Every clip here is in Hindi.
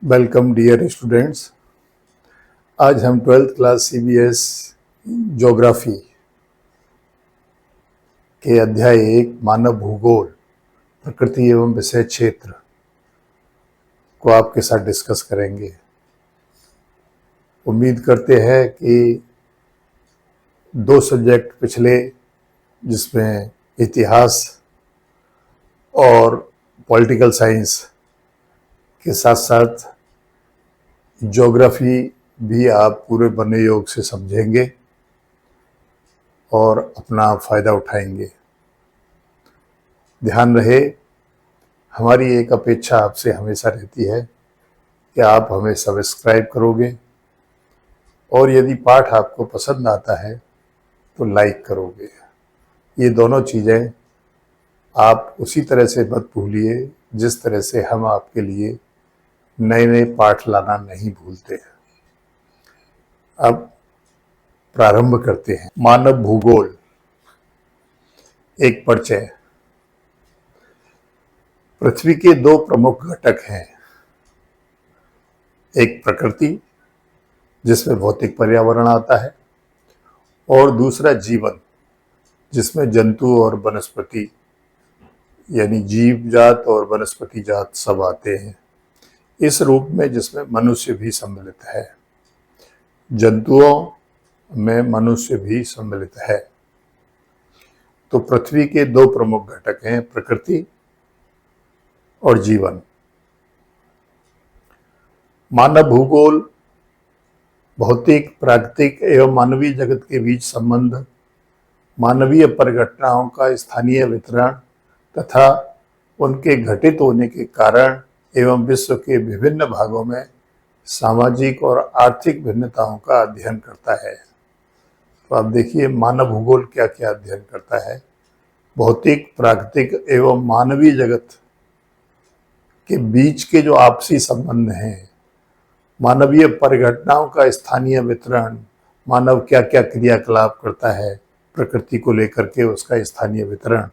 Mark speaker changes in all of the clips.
Speaker 1: Welcome dear students. आज हम 12th क्लास CBS ज्योग्राफी के अध्याय 1 मानव भूगोल प्रकृति एवं विषय क्षेत्र को आपके साथ डिस्कस करेंगे। उम्मीद करते हैं कि 2 सब्जेक्ट पिछले, जिसमें इतिहास और पॉलिटिकल साइंस के साथ साथ ज्योग्राफी भी आप पूरे बने योग से समझेंगे और अपना फ़ायदा उठाएंगे। ध्यान रहे, हमारी एक अपेक्षा आपसे हमेशा रहती है कि आप हमें सब्सक्राइब करोगे और यदि पाठ आपको पसंद आता है तो लाइक करोगे। ये दोनों चीज़ें आप उसी तरह से मत भूलिए जिस तरह से हम आपके लिए नए नए पाठ लाना नहीं भूलते। अब प्रारंभ करते हैं। मानव भूगोल एक परिचय। पृथ्वी के 2 प्रमुख घटक हैं, एक प्रकृति जिसमें भौतिक पर्यावरण आता है और दूसरा जीवन जिसमें जंतु और वनस्पति यानी जीव जात और वनस्पति जात सब आते हैं, इस रूप में जिसमें मनुष्य भी सम्मिलित है। जंतुओं में मनुष्य भी सम्मिलित है। तो पृथ्वी के 2 प्रमुख घटक हैं, प्रकृति और जीवन। मानव भूगोल भौतिक, प्राकृतिक एवं मानवीय जगत के बीच संबंध, मानवीय परिघटनाओं का स्थानीय वितरण तथा उनके घटित होने के कारण एवं विश्व के विभिन्न भागों में सामाजिक और आर्थिक भिन्नताओं का अध्ययन करता है। तो आप देखिए, मानव भूगोल क्या क्या अध्ययन करता है। भौतिक, प्राकृतिक एवं मानवीय जगत के बीच के जो आपसी संबंध हैं, मानवीय परिघटनाओं का स्थानीय वितरण, मानव क्या क्या क्रियाकलाप करता है प्रकृति को लेकर के, उसका स्थानीय वितरण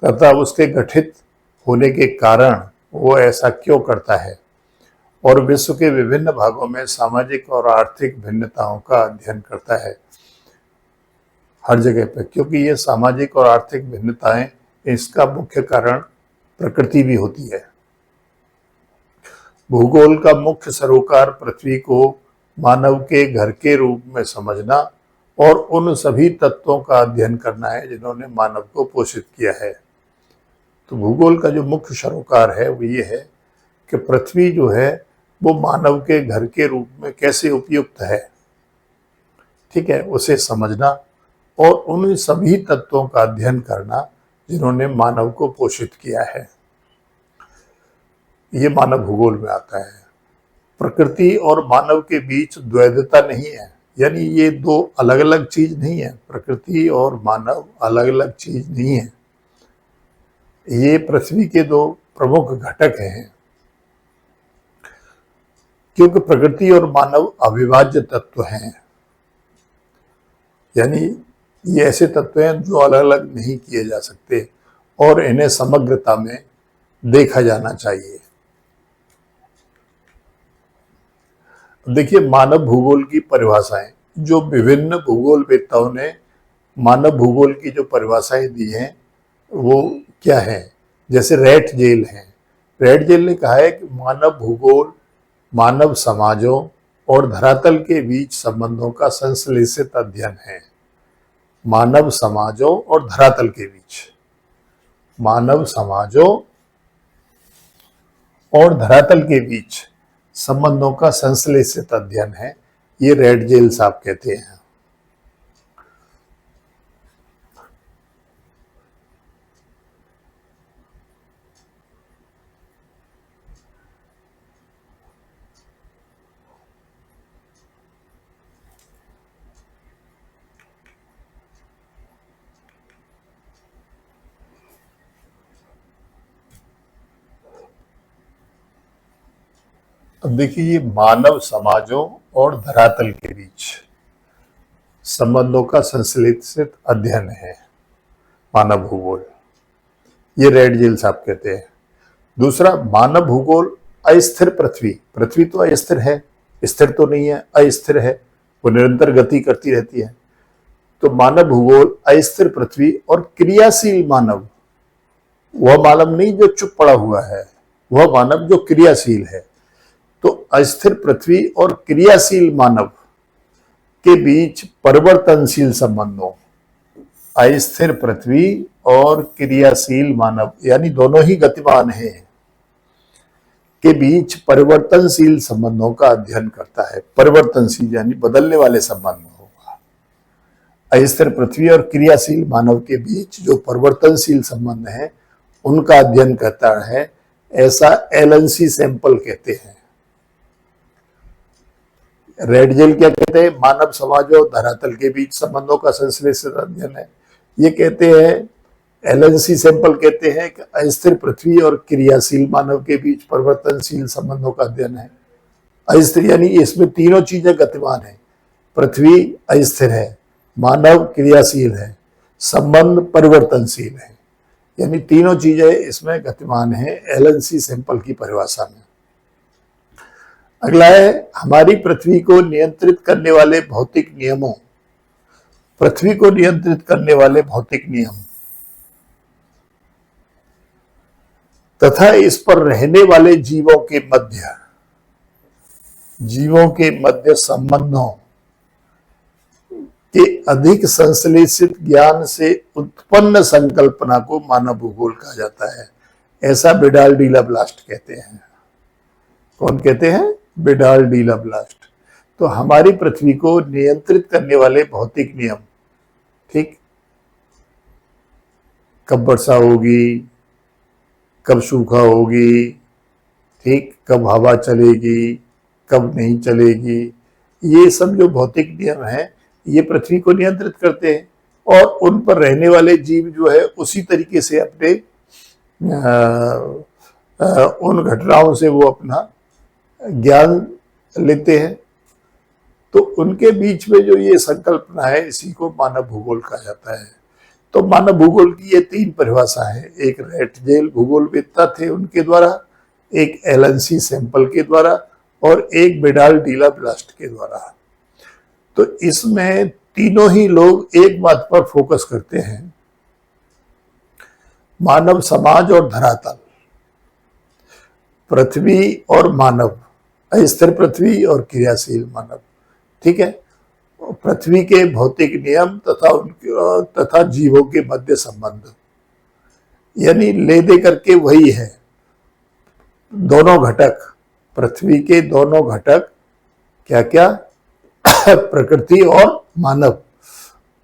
Speaker 1: तथा उसके गठित होने के कारण वो ऐसा क्यों करता है, और विश्व के विभिन्न भागों में सामाजिक और आर्थिक भिन्नताओं का अध्ययन करता है हर जगह पर, क्योंकि ये सामाजिक और आर्थिक भिन्नताएं, इसका मुख्य कारण प्रकृति भी होती है। भूगोल का मुख्य सरोकार पृथ्वी को मानव के घर के रूप में समझना और उन सभी तत्वों का अध्ययन करना है जिन्होंने मानव को पोषित किया है। तो भूगोल का जो मुख्य सरोकार है वो ये है कि पृथ्वी जो है वो मानव के घर के रूप में कैसे उपयुक्त है, ठीक है, उसे समझना और उन सभी तत्वों का अध्ययन करना जिन्होंने मानव को पोषित किया है, ये मानव भूगोल में आता है। प्रकृति और मानव के बीच द्वैधता नहीं है, यानी ये 2 अलग अलग चीज नहीं है। प्रकृति और मानव अलग अलग चीज नहीं है, ये पृथ्वी के 2 प्रमुख घटक हैं, क्योंकि प्रकृति और मानव अविभाज्य तत्व हैं। यानी ये ऐसे तत्व हैं जो अलग अलग नहीं किए जा सकते और इन्हें समग्रता में देखा जाना चाहिए। देखिए, मानव भूगोल की परिभाषाएं, जो विभिन्न भूगोलवेत्ताओं ने मानव भूगोल की जो परिभाषाएं दी हैं वो क्या है। जैसे रेट जेल है, रेट जेल ने कहा है कि मानव भूगोल मानव समाजों और धरातल के बीच संबंधों का संश्लेषित अध्ययन है। मानव समाजों और धरातल के बीच, मानव समाजों और धरातल के बीच संबंधों का संश्लेषित अध्ययन है, ये रेट जेल साहब कहते हैं। अब देखिए, ये मानव समाजों और धरातल के बीच संबंधों का संश्लेषित अध्ययन है मानव भूगोल, ये रेट जेल साहब कहते हैं। दूसरा, मानव भूगोल अस्थिर पृथ्वी, पृथ्वी तो अस्थिर है, स्थिर तो नहीं है, अस्थिर है, वो निरंतर गति करती रहती है। तो मानव भूगोल अस्थिर पृथ्वी और क्रियाशील मानव, वह मानव नहीं जो चुप पड़ा हुआ है, वह मानव जो क्रियाशील है। तो अस्थिर पृथ्वी और क्रियाशील मानव के बीच परिवर्तनशील संबंधों, अस्थिर पृथ्वी और क्रियाशील मानव यानी दोनों ही गतिमान हैं, के बीच परिवर्तनशील संबंधों का अध्ययन करता है। परिवर्तनशील यानी बदलने वाले संबंध होगा। अस्थिर पृथ्वी और क्रियाशील मानव के बीच जो परिवर्तनशील संबंध है उनका अध्ययन करता है, ऐसा एलन सैंपल कहते हैं। रेडजेल क्या कहते हैं? मानव समाज और धरातल के बीच संबंधों का संश्लेषित अध्ययन है। ये कहते हैं, एलन सैंपल कहते हैं कि अस्थिर पृथ्वी और क्रियाशील मानव के बीच परिवर्तनशील संबंधों का अध्ययन है। अस्थिर यानी इसमें तीनों चीजें गतिमान है, पृथ्वी अस्थिर है, मानव क्रियाशील है, संबंध परिवर्तनशील है, यानी तीनों चीजें इसमें गतिमान है एलन सैंपल की परिभाषा में। अगला है हमारी पृथ्वी को नियंत्रित करने वाले भौतिक नियमों, पृथ्वी को नियंत्रित करने वाले भौतिक नियम तथा इस पर रहने वाले जीवों के मध्य संबंधों के अधिक संश्लेषित ज्ञान से उत्पन्न संकल्पना को मानव भूगोल कहा जाता है, ऐसा बिडाल डी लाब्लास्ट कहते हैं। कौन कहते हैं? बिडाल डी लाब्लास्ट। तो हमारी पृथ्वी को नियंत्रित करने वाले भौतिक नियम, ठीक, कब वर्षा होगी, कब सूखा होगी, ठीक, कब हवा चलेगी, कब नहीं चलेगी, ये सब जो भौतिक नियम हैं ये पृथ्वी को नियंत्रित करते हैं और उन पर रहने वाले जीव जो है उसी तरीके से अपने उन घटनाओं से वो अपना ज्ञान लेते हैं। तो उनके बीच में जो ये संकल्पना है इसी को मानव भूगोल कहा जाता है। तो मानव भूगोल की ये तीन परिभाषा है, एक रेडजेल भूगोलवेत्ता थे उनके द्वारा, एक एलन सैंपल के द्वारा और एक बिडाल डी लाब्लास्ट के द्वारा। तो इसमें तीनों ही लोग एक बात पर फोकस करते हैं, मानव समाज और धरातल, पृथ्वी और मानव, अस्थिर पृथ्वी और क्रियाशील मानव, ठीक है, पृथ्वी के भौतिक नियम तथा जीवों के मध्य संबंध, यानी ले दे करके वही है, दोनों घटक, पृथ्वी के दोनों घटक क्या क्या, प्रकृति और मानव,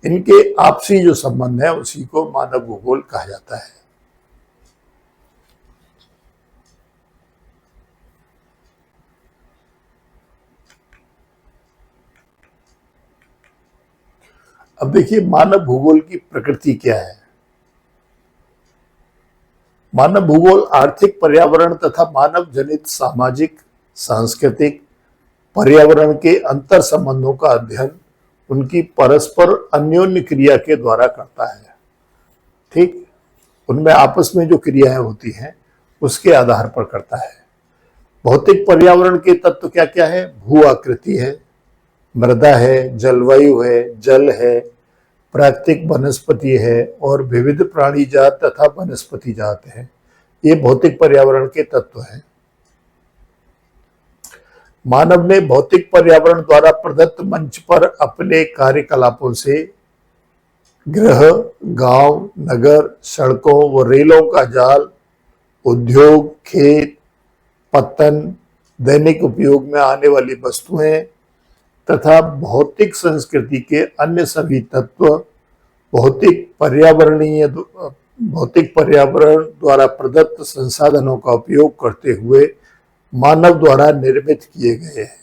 Speaker 1: इनके आपसी जो संबंध है उसी को मानव भूगोल कहा जाता है। अब देखिए मानव भूगोल की प्रकृति क्या है। मानव भूगोल आर्थिक, पर्यावरण तथा मानव जनित सामाजिक, सांस्कृतिक, पर्यावरण के अंतर संबंधों का अध्ययन उनकी परस्पर अन्योन्य क्रिया के द्वारा करता है, ठीक, उनमें आपस में जो क्रियाएं होती हैं उसके आधार पर करता है। भौतिक पर्यावरण के तत्व क्या क्या है? भू आकृति है, मृदा है, जलवायु है, जल है, प्राकृतिक वनस्पति है और विविध प्राणी जात तथा वनस्पति जात है। ये भौतिक पर्यावरण के तत्व हैं। मानव ने भौतिक पर्यावरण द्वारा प्रदत्त मंच पर अपने कार्यकलापों से गृह, गांव, नगर, सड़कों व रेलों का जाल, उद्योग, खेत, पत्तन, दैनिक उपयोग में आने वाली वस्तुएं तथा भौतिक संस्कृति के अन्य सभी तत्व भौतिक पर्यावरण द्वारा प्रदत्त संसाधनों का उपयोग करते हुए मानव द्वारा निर्मित किए गए हैं,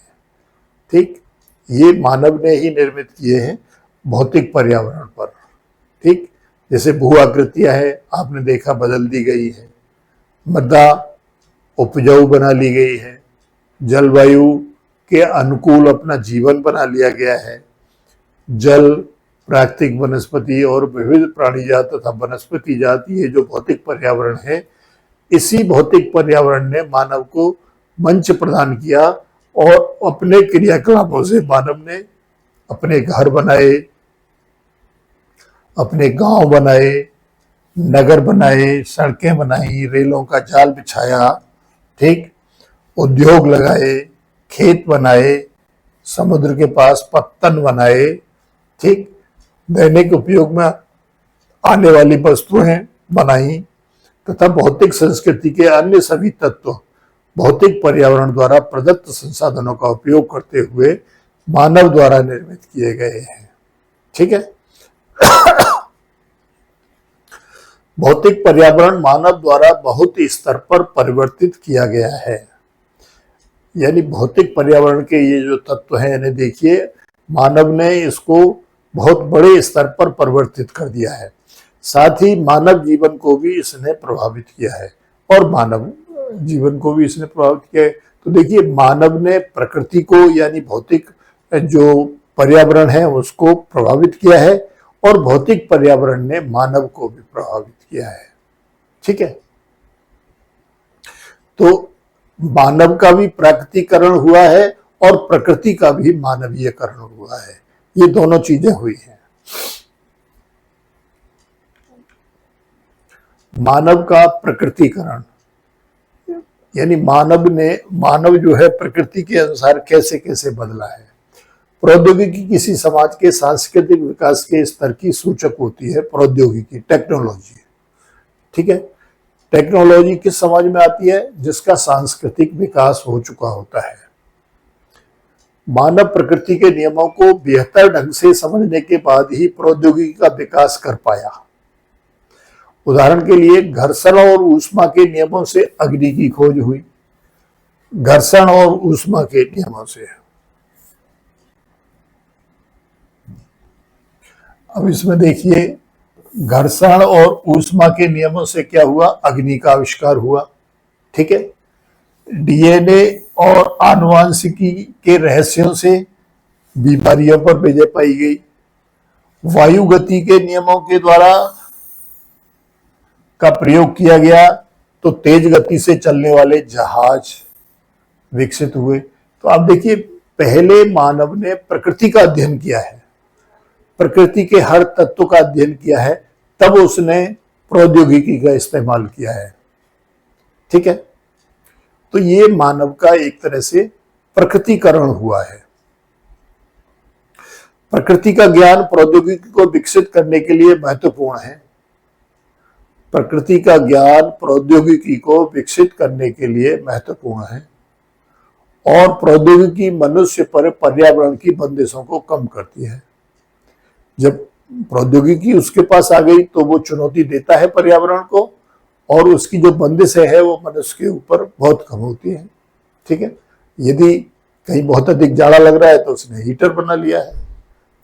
Speaker 1: ठीक, ये मानव ने ही निर्मित किए हैं भौतिक पर्यावरण पर, ठीक। जैसे भू आकृतियां है, आपने देखा बदल दी गई है, मृदा उपजाऊ बना ली गई है, जलवायु के अनुकूल अपना जीवन बना लिया गया है, जल, प्राकृतिक वनस्पति और विविध प्राणी जात तथा वनस्पति जात, ये जो भौतिक पर्यावरण है, इसी भौतिक पर्यावरण ने मानव को मंच प्रदान किया और अपने क्रियाकलापों से मानव ने अपने घर बनाए, अपने गांव बनाए, नगर बनाए, सड़कें बनाई, रेलों का जाल बिछाया, ठीक, उद्योग लगाए, खेत बनाए, समुद्र के पास पत्तन बनाए, ठीक, दैनिक उपयोग में आने वाली वस्तुएं बनाई तथा भौतिक संस्कृति के अन्य सभी तत्व भौतिक पर्यावरण द्वारा प्रदत्त संसाधनों का उपयोग करते हुए मानव द्वारा निर्मित किए गए हैं। ठीक है। भौतिक पर्यावरण मानव द्वारा बहुत स्तर पर परिवर्तित किया गया है। यानी भौतिक पर्यावरण के ये जो तत्व हैं, इन्हें देखिए, मानव ने इसको बहुत बड़े स्तर पर परिवर्तित कर दिया है। साथ ही मानव जीवन को भी इसने प्रभावित किया है और मानव जीवन को भी इसने प्रभावित किया है। तो देखिए, मानव ने प्रकृति को यानी भौतिक जो पर्यावरण है उसको प्रभावित किया है और भौतिक पर्यावरण ने मानव को भी प्रभावित किया है। ठीक है। तो मानव का भी प्राकृतिकरण हुआ है और प्रकृति का भी मानवीयकरण हुआ है। ये दोनों चीजें हुई हैं। मानव का प्रकृतिकरण यानी मानव जो है प्रकृति के अनुसार कैसे कैसे बदला है। प्रौद्योगिकी किसी समाज के सांस्कृतिक विकास के स्तर की सूचक होती है। प्रौद्योगिकी, टेक्नोलॉजी, ठीक है। टेक्नोलॉजी किस समाज में आती है? जिसका सांस्कृतिक विकास हो चुका होता है। मानव प्रकृति के नियमों को बेहतर ढंग से समझने के बाद ही प्रौद्योगिकी का विकास कर पाया। उदाहरण के लिए, घर्षण और ऊष्मा के नियमों से अग्नि की खोज हुई। घर्षण और ऊष्मा के नियमों से। अब इसमें देखिए, घर्षण और ऊष्मा के नियमों से क्या हुआ? अग्नि का आविष्कार हुआ। ठीक है। डीएनए और आनुवांशिकी के रहस्यों से बीमारियों पर विजय पाई गई। वायु गति के नियमों के द्वारा का प्रयोग किया गया तो तेज गति से चलने वाले जहाज विकसित हुए। तो आप देखिए, पहले मानव ने प्रकृति का अध्ययन किया है, प्रकृति के हर तत्व का अध्ययन किया है, तब उसने प्रौद्योगिकी का इस्तेमाल किया है। ठीक है। तो ये मानव का एक तरह से प्रकृतिकरण हुआ है। प्रकृति का ज्ञान प्रौद्योगिकी को विकसित करने के लिए महत्वपूर्ण है। प्रकृति का ज्ञान प्रौद्योगिकी को विकसित करने के लिए महत्वपूर्ण है और प्रौद्योगिकी मनुष्य पर पर्यावरण की बंदिशों को कम करती है। जब प्रौद्योगिकी उसके पास आ गई तो वो चुनौती देता है पर्यावरण को और उसकी जो बंदिशें है वो मनुष्य के ऊपर बहुत कम होती है। ठीक है। यदि कहीं बहुत अधिक जाड़ा लग रहा है तो उसने हीटर बना लिया है,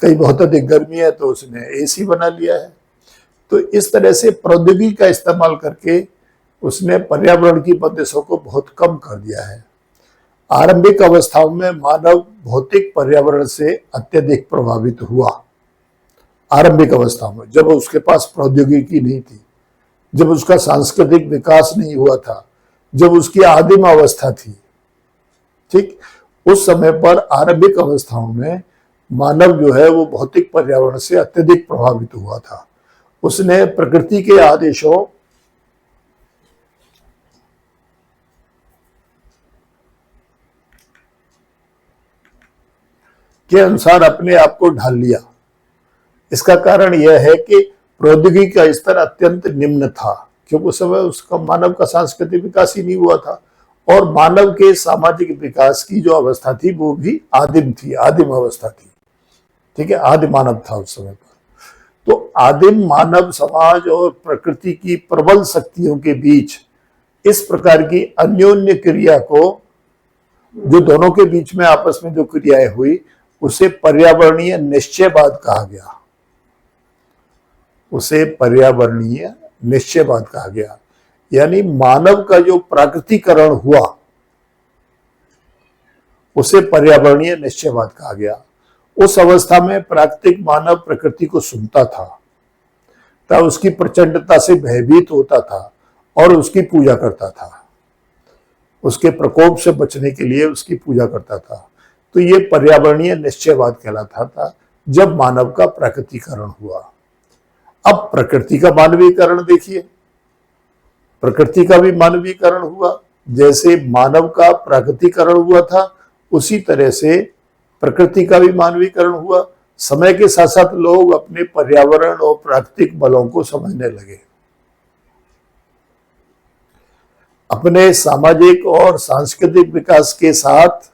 Speaker 1: कहीं बहुत अधिक गर्मी है तो उसने एसी बना लिया है। तो इस तरह से प्रौद्योगिकी का इस्तेमाल करके उसने पर्यावरण की बंदिशों को बहुत कम कर दिया है। आरंभिक अवस्थाओं में मानव भौतिक पर्यावरण से अत्यधिक प्रभावित हुआ। आरंभिक अवस्थाओं में, जब उसके पास प्रौद्योगिकी नहीं थी, जब उसका सांस्कृतिक विकास नहीं हुआ था, जब उसकी आदिम अवस्था थी, ठीक, उस समय पर आरंभिक अवस्थाओं में मानव जो है वो भौतिक पर्यावरण से अत्यधिक प्रभावित हुआ था। उसने प्रकृति के आदेशों के अनुसार अपने आप को ढाल लिया। इसका कारण यह है कि प्रौद्योगिकी का स्तर अत्यंत निम्न था, क्योंकि उस समय उसका मानव का सांस्कृतिक विकास ही नहीं हुआ था और मानव के सामाजिक विकास की जो अवस्था थी वो भी आदिम थी, आदिम अवस्था थी। ठीक है। आदिम मानव था उस समय पर। तो आदिम मानव समाज और प्रकृति की प्रबल शक्तियों के बीच इस प्रकार की अन्योन्य क्रिया को, जो दोनों के बीच में आपस में जो क्रियाएं हुई, उसे पर्यावरणीय निश्चयवाद कहा गया। उसे पर्यावरणीय निश्चयवाद कहा गया। यानी मानव का जो प्राकृतिकरण हुआ उसे पर्यावरणीय निश्चयवाद कहा गया। उस अवस्था में प्राकृतिक मानव प्रकृति को सुनता था, तब उसकी प्रचंडता से भयभीत होता था और उसकी पूजा करता था। उसके प्रकोप से बचने के लिए उसकी पूजा करता था। तो ये पर्यावरणीय निश्चयवाद कहलाता था जब मानव का प्राकृतिकरण हुआ। अब प्रकृति का मानवीकरण देखिए, प्रकृति का भी मानवीकरण हुआ। जैसे मानव का प्राकृतिकरण हुआ था उसी तरह से प्रकृति का भी मानवीकरण हुआ। समय के साथ साथ लोग अपने पर्यावरण और प्राकृतिक बलों को समझने लगे। अपने सामाजिक और सांस्कृतिक विकास के साथ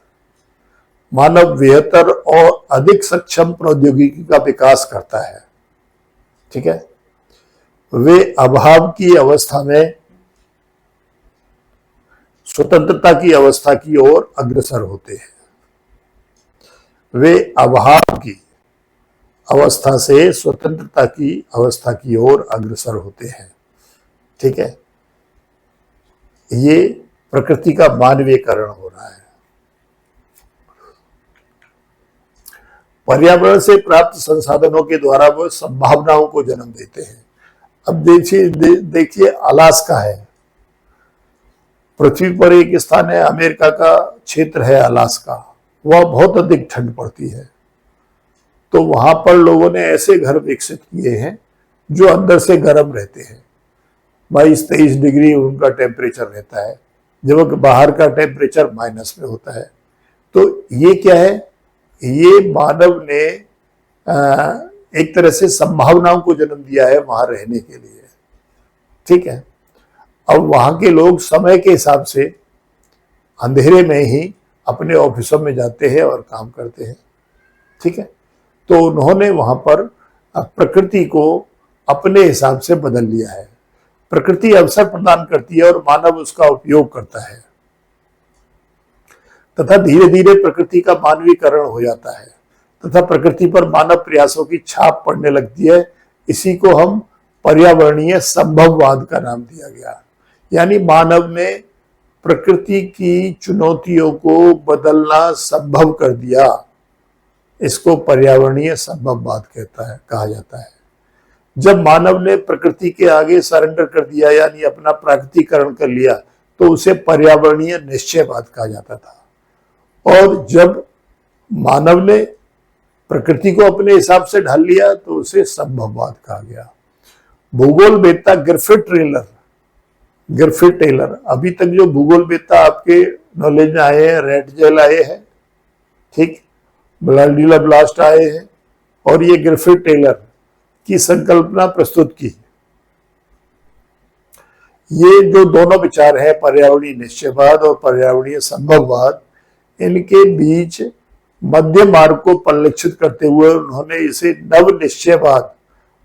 Speaker 1: मानव बेहतर और अधिक सक्षम प्रौद्योगिकी का विकास करता है। ठीक है, वे अभाव की अवस्था में स्वतंत्रता की अवस्था की ओर अग्रसर होते हैं। वे अभाव की अवस्था से स्वतंत्रता की अवस्था की ओर अग्रसर होते हैं। ठीक है, ये प्रकृति का मानवीकरण हो रहा है। पर्यावरण से प्राप्त संसाधनों के द्वारा वो संभावनाओं को जन्म देते हैं। अब देखिए अलास्का है, पृथ्वी पर एक स्थान है, अमेरिका का क्षेत्र है अलास्का, वह बहुत अधिक ठंड पड़ती है। तो वहां पर लोगों ने ऐसे घर विकसित किए हैं जो अंदर से गर्म रहते हैं। 22-23 डिग्री उनका टेम्परेचर रहता है, जबकि बाहर का टेम्परेचर माइनस में होता है। तो ये क्या है, ये मानव ने एक तरह से संभावनाओं को जन्म दिया है वहां रहने के लिए। ठीक है, अब वहां के लोग समय के हिसाब से अंधेरे में ही अपने ऑफिसों में जाते हैं और काम करते हैं। ठीक है, तो उन्होंने वहां पर प्रकृति को अपने हिसाब से बदल लिया है। प्रकृति अवसर प्रदान करती है और मानव उसका उपयोग करता है, तथा धीरे धीरे प्रकृति का मानवीकरण हो जाता है तथा प्रकृति पर मानव प्रयासों की छाप पड़ने लगती है। इसी को हम पर्यावरणीय संभववाद का नाम दिया गया। यानी मानव ने प्रकृति की चुनौतियों को बदलना संभव कर दिया। इसको पर्यावरणीय संभववाद कहा जाता है। जब मानव ने प्रकृति के आगे सरेंडर कर दिया यानी अपना प्राकृतिकरण कर लिया तो उसे पर्यावरणीय निश्चयवाद कहा जाता था। और जब मानव ने प्रकृति को अपने हिसाब से ढाल लिया तो उसे संभववाद कहा गया। भूगोलवेत्ता गिरफिट टेलर, अभी तक जो भूगोलवेत्ता आपके नॉलेज में आए हैं, रेडजेल आए हैं, ठीक, ब्लाडीला ब्लास्ट आए हैं, और ये गिरफिट टेलर की संकल्पना प्रस्तुत की। ये जो दोनों विचार है, पर्यावरणीय निश्चयवाद और पर्यावरणीय संभववाद, इनके बीच मध्य मार्ग को परिलक्षित करते हुए उन्होंने इसे नव निश्चयवाद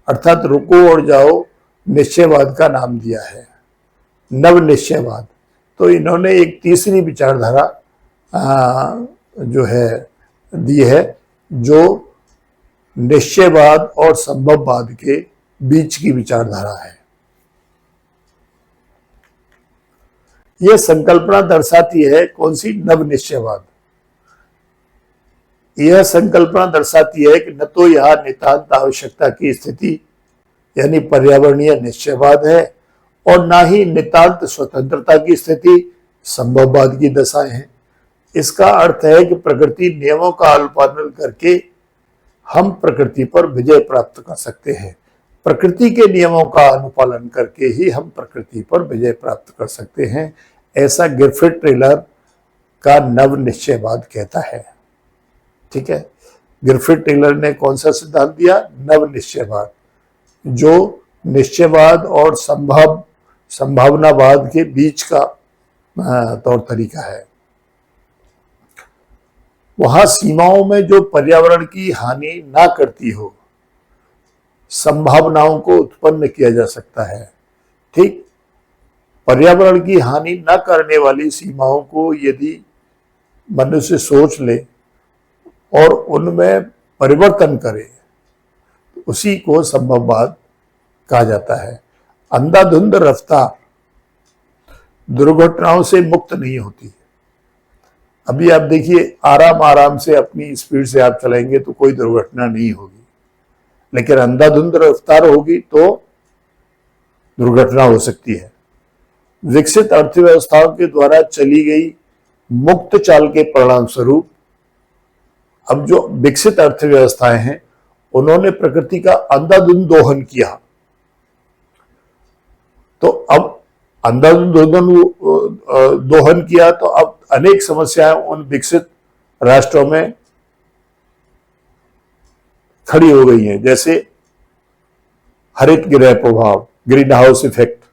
Speaker 1: अर्थात रुको और जाओ निश्चयवाद का नाम दिया है, नव निश्चयवाद। तो इन्होंने एक तीसरी विचारधारा जो है दी है, जो निश्चयवाद और संभववाद के बीच की विचारधारा है। यह संकल्पना दर्शाती है कौन सी, नव निश्चयवाद। यह संकल्पना दर्शाती है कि न तो यह नितांत आवश्यकता की स्थिति यानी पर्यावरणीय निश्चयवाद है और ना ही नितांत स्वतंत्रता की स्थिति संभववाद की दशा है। इसका अर्थ है कि प्रकृति नियमों का अनुपालन करके हम प्रकृति पर विजय प्राप्त कर सकते हैं। प्रकृति के नियमों का अनुपालन करके ही हम प्रकृति पर विजय प्राप्त कर सकते हैं, ऐसा गिरफिट टेलर का नव निश्चयवाद कहता है। ठीक है, गिरफिट टेलर ने कौन सा सिद्धांत दिया, नव निश्चयवाद, जो निश्चयवाद और संभावनावाद के बीच का तौर तरीका है। वहां सीमाओं में जो पर्यावरण की हानि ना करती हो, संभावनाओं को उत्पन्न किया जा सकता है। ठीक, पर्यावरण की हानि न करने वाली सीमाओं को यदि मनुष्य सोच ले और उनमें परिवर्तन करे, उसी को संभववाद कहा जाता है। अंधाधुंध रफ्तार दुर्घटनाओं से मुक्त नहीं होती। अभी आप देखिए, आराम आराम से अपनी स्पीड से आप चलाएंगे तो कोई दुर्घटना नहीं होगी, लेकिन अंधाधुंध रफ्तार होगी तो दुर्घटना हो सकती है। विकसित अर्थव्यवस्थाओं के द्वारा चली गई मुक्त चाल के परिणाम स्वरूप अब जो विकसित अर्थव्यवस्थाएं हैं उन्होंने प्रकृति का अंधाधुंध दोहन किया। तो अब अंधाधुंध दोहन किया तो अब अनेक समस्याएं उन विकसित राष्ट्रों में खड़ी हो गई हैं, जैसे हरित गृह प्रभाव, ग्रीन हाउस इफेक्ट,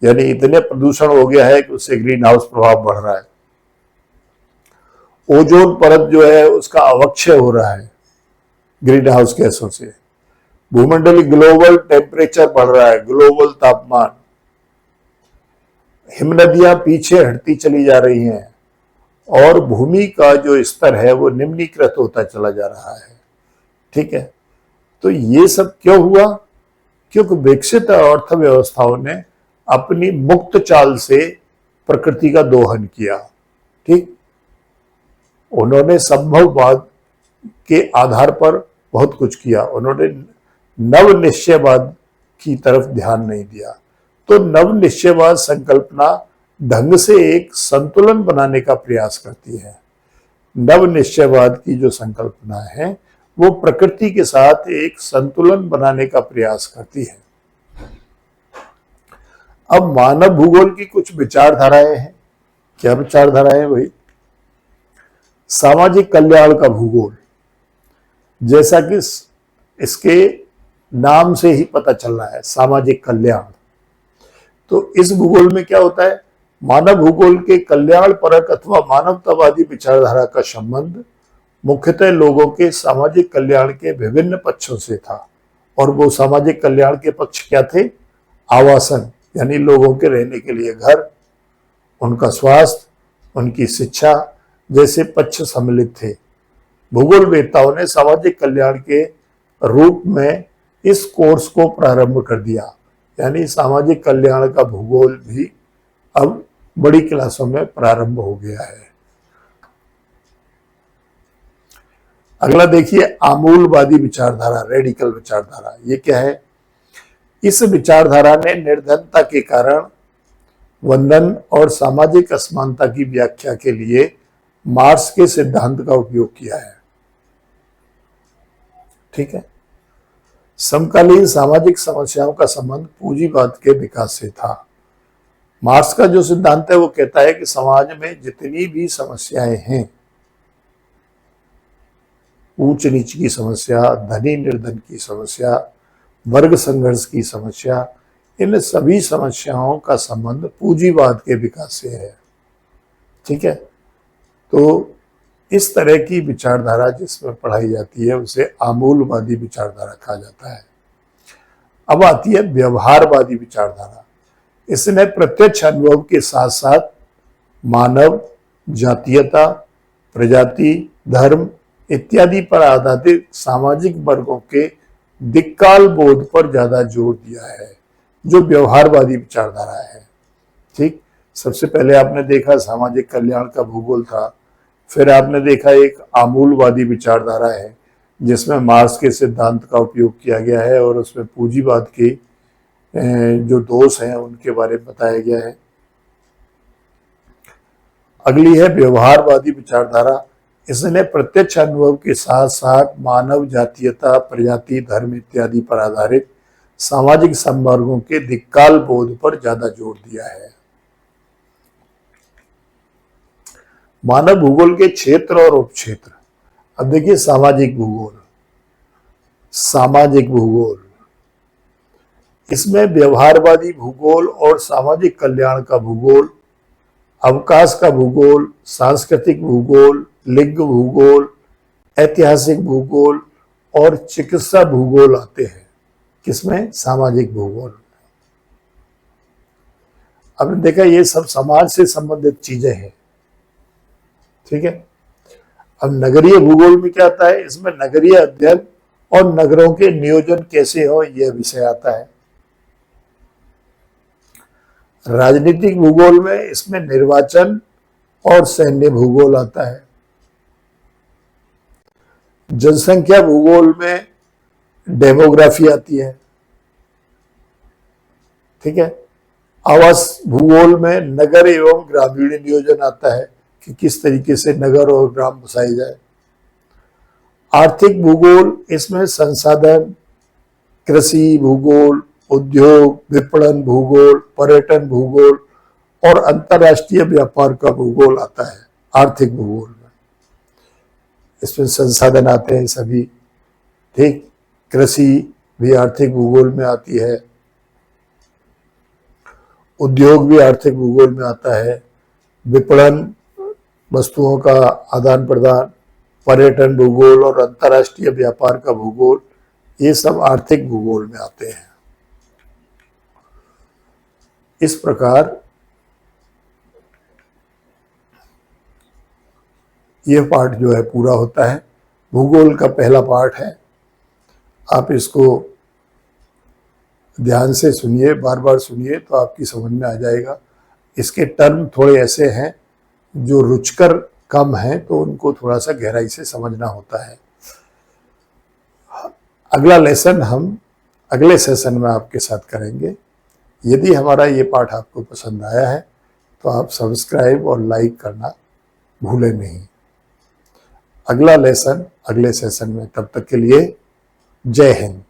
Speaker 1: यानी इतने प्रदूषण हो गया है कि उससे ग्रीन हाउस प्रभाव बढ़ रहा है। ओजोन परत जो है उसका अवक्षय हो रहा है ग्रीन हाउस गैसों से। भूमंडलीय ग्लोबल टेम्परेचर बढ़ रहा है, ग्लोबल तापमान। हिमनदियां पीछे हटती चली जा रही हैं और भूमि का जो स्तर है वो निम्नीकृत होता चला जा रहा है। ठीक है, तो ये सब क्यों हुआ? क्योंकि विकसित अर्थव्यवस्थाओं ने अपनी मुक्त चाल से प्रकृति का दोहन किया। ठीक, उन्होंने संभववाद के आधार पर बहुत कुछ किया, उन्होंने नव निश्चयवाद की तरफ ध्यान नहीं दिया। तो नव निश्चयवाद संकल्पना ढंग से एक संतुलन बनाने का प्रयास करती है। नव निश्चयवाद की जो संकल्पना है वो प्रकृति के साथ एक संतुलन बनाने का प्रयास करती है। अब मानव भूगोल की कुछ विचारधाराएं हैं। क्या विचारधाराएं हैं भाई? सामाजिक कल्याण का भूगोल, जैसा कि इसके नाम से ही पता चल रहा है, सामाजिक कल्याण। तो इस भूगोल में क्या होता है? मानव भूगोल के कल्याण परक अथवा मानवतावादी विचारधारा का संबंध मुख्यतः लोगों के सामाजिक कल्याण के विभिन्न पक्षों से था। और वो सामाजिक कल्याण के पक्ष क्या थे? आवासन, यानी लोगों के रहने के लिए घर, उनका स्वास्थ्य, उनकी शिक्षा जैसे पक्ष सम्मिलित थे। भूगोलवेत्ताओं ने सामाजिक कल्याण के रूप में इस कोर्स को प्रारंभ कर दिया, यानी सामाजिक कल्याण का भूगोल भी अब बड़ी क्लासों में प्रारंभ हो गया है। अगला देखिए, आमूलवादी विचारधारा, रेडिकल विचारधारा। ये क्या है? इस विचारधारा ने निर्धनता के कारण वंदन और सामाजिक असमानता की व्याख्या के लिए मार्क्स के सिद्धांत का उपयोग किया है। ठीक है, समकालीन सामाजिक समस्याओं का संबंध पूंजीवाद के विकास से था। मार्क्स का जो सिद्धांत है वो कहता है कि समाज में जितनी भी समस्याएं हैं, ऊंच नीच की समस्या, धनी निर्धन की समस्या, वर्ग संघर्ष की समस्या, इन सभी समस्याओं का संबंध पूंजीवाद के विकास से है। ठीक है, तो इस तरह की विचारधारा जिसमें पढ़ाई जाती है उसे आमूलवादी विचारधारा कहा जाता है। अब आती है व्यवहारवादी विचारधारा। इसने प्रत्यक्ष अनुभव के साथ साथ मानव, जातीयता, प्रजाति, धर्म इत्यादि पर आधारित सामाजिक वर्गों के दिक्काल बोध पर ज्यादा जोर दिया है, जो व्यवहारवादी विचारधारा है। ठीक, सबसे पहले आपने देखा सामाजिक कल्याण का भूगोल था, फिर आपने देखा एक आमूलवादी विचारधारा है जिसमें मार्क्स के सिद्धांत का उपयोग किया गया है और उसमें पूंजीवाद के जो दोष हैं उनके बारे में बताया गया है। अगली है व्यवहारवादी विचारधारा। इसने प्रत्यक्ष अनुभव के साथ साथ मानव, जातीयता, प्रजाति, धर्म इत्यादि पर आधारित सामाजिक संवर्गों के दिक्काल बोध पर ज्यादा जोर दिया है। मानव भूगोल के क्षेत्र और उपक्षेत्र। अब देखिए सामाजिक भूगोल, सामाजिक भूगोल, इसमें व्यवहारवादी भूगोल और सामाजिक कल्याण का भूगोल, अवकाश का भूगोल, सांस्कृतिक भूगोल, लिंग भूगोल, ऐतिहासिक भूगोल और चिकित्सा भूगोल आते हैं। किसमें? सामाजिक भूगोल। अब देखा ये सब समाज से संबंधित चीजें हैं। ठीक है, अब नगरीय भूगोल में क्या आता है? इसमें नगरीय अध्ययन और नगरों के नियोजन कैसे हो यह विषय आता है। राजनीतिक भूगोल में इसमें निर्वाचन और सैन्य भूगोल आता है। जनसंख्या भूगोल में डेमोग्राफी आती है। ठीक है, आवास भूगोल में नगर एवं ग्रामीण नियोजन आता है कि किस तरीके से नगर और ग्राम बसाए जाए। आर्थिक भूगोल, इसमें संसाधन, कृषि भूगोल, उद्योग, विपणन भूगोल, पर्यटन भूगोल और अंतर्राष्ट्रीय व्यापार का भूगोल आता है आर्थिक भूगोल में। इसमें संसाधन आते हैं सभी, ठीक। कृषि भी आर्थिक भूगोल में आती है, उद्योग भी आर्थिक भूगोल में आता है, विपणन, वस्तुओं का आदान प्रदान, पर्यटन भूगोल और अंतर्राष्ट्रीय व्यापार का भूगोल, ये सब आर्थिक भूगोल में आते हैं। इस प्रकार यह पाठ जो है पूरा होता है। भूगोल का पहला पाठ है, आप इसको ध्यान से सुनिए, बार बार सुनिए तो आपकी समझ में आ जाएगा। इसके टर्म थोड़े ऐसे हैं जो रुचकर कम हैं, तो उनको थोड़ा सा गहराई से समझना होता है। अगला लेसन हम अगले सेशन में आपके साथ करेंगे। यदि हमारा ये पाठ आपको पसंद आया है तो आप सब्सक्राइब और लाइक करना भूलें नहीं। अगला लेसन अगले सेशन में, तब तक के लिए जय हिंद।